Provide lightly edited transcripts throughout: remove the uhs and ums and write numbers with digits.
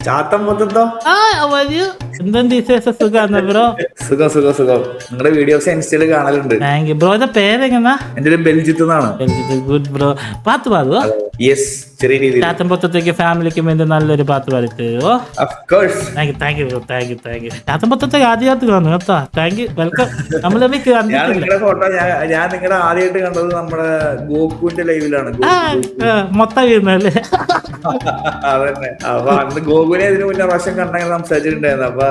ചാത്തൻ മൊത്തത്തോ എന്തെന്ത് വിശേഷം? സുഖാണ് ബ്രോ? സുഖം സുഖം സുഖം. നിങ്ങളുടെ വീഡിയോസ് ഇൻസ്റ്റയില് കാണലുണ്ട്. Thank you bro. പേരെങ്ങനാ? എന്റെ ഒരു ബെൽജിത്ത് നിന്നാണ്. Good bro. പാത്ത് പാടുവോ? യെസ്, ചെറിയ രീതിയിൽ. ചാത്തമ്പൊത്തത്തേക്ക് ഫാമിലിക്ക് വേണ്ടി നല്ലൊരു പാത്ത് പാടി തരുമോ? Thank you bro. ചാത്തമ്പൊത്തത്തേക്ക് ആദ്യമായിട്ട് കാണുന്നു കേട്ടോ. Thank you, welcome. നമ്മൾ ഞാൻ നിങ്ങളുടെ ഫോട്ടോ ഞാൻ നിങ്ങളുടെ ആദ്യമായിട്ട് കണ്ടത് നമ്മുടെ ഗോകുവിന്റെ ലൈവിലാണ്. മൊത്തം വീഴുന്നല്ലേ? അതന്നെ. അപ്പൊ അന്ന് ഗോകുവിനെ ഇതിനു മുന്നേ പ്രാവശ്യം കണ്ടെങ്കിൽ സംസാരിച്ചിട്ടുണ്ടായിരുന്നു. അപ്പൊ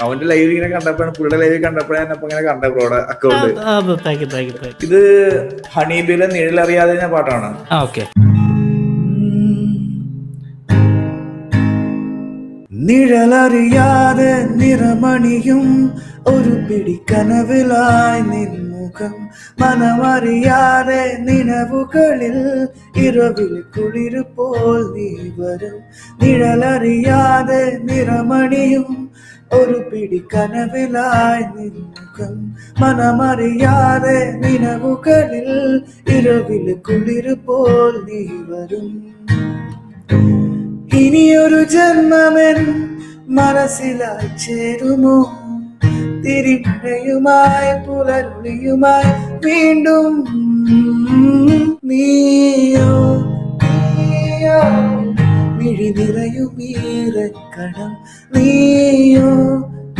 അവന്റെ ലൈവ് ഇങ്ങനെ കണ്ടപ്പോഴാണ്, പുള്ളിയുടെ ലൈവ് കണ്ടപ്പോഴാണ് അപ്പൊ ഇങ്ങനെ കണ്ട ബ്രോയുടെ അക്കൗണ്ട്. ഇത് ഹണീബിയിലെ നിഴലറിയാതെ പാട്ടാണ്. ഓക്കെ. നിഴലറിയാതെ നിറമണിയും ഒരു പിടി കനവിലായി നിൻമുഖം, മനമറിയാതെ നിലവുകളിൽ ഇരവിൽ കുളിരുപോൽ നീ വരും. നിഴലറിയാതെ നിറമണിയും ഒരു പിടി കനവിലായി നിൻമുഖം, മനമറിയാതെ നിലവുകളിൽ ഇരവിൽ കുളിരുപോൽ നീ വരും. ഇനിയൊരു ജന്മമെൻ മനസ്സിലായി ചേരുമോ? തിരിമഴയുമായി പുലരുളിയുമായി വീണ്ടും നീയോ നീയോ മിഴി നിറയുമീറക്കണം. നീയോ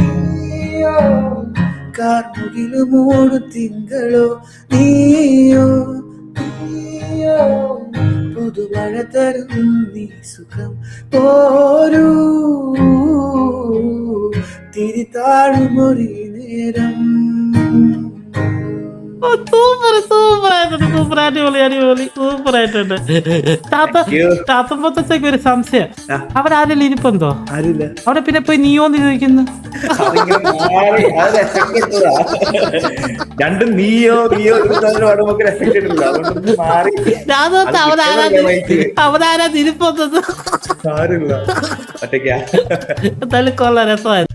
നീയോ കാർമുകിലു മൂടും തിങ്കളോ. നീയോ നീയോ പുതുമഴ തരും നീ സുഖം. പോരൂ തിരിതാഴുമൊരു നേരം. സൂപ്പർ ആയിട്ടുണ്ട്. ചാത്തമ്പൊത്തത്തേക്ക് ഒരു സംശയം, അവരാരെങ്കിലും ഇരിപ്പുണ്ടോ? അവിടെ പിന്നെ പോയി നീയോന്ന് ചോദിക്കുന്നു. രണ്ടും നീയോ നീയോ അവരാരാ ഇരിപ്പൊന്നത്? ഒറ്റയ്ക്കാ. എന്തായാലും കൊള്ളാം, രസമായിരുന്നു.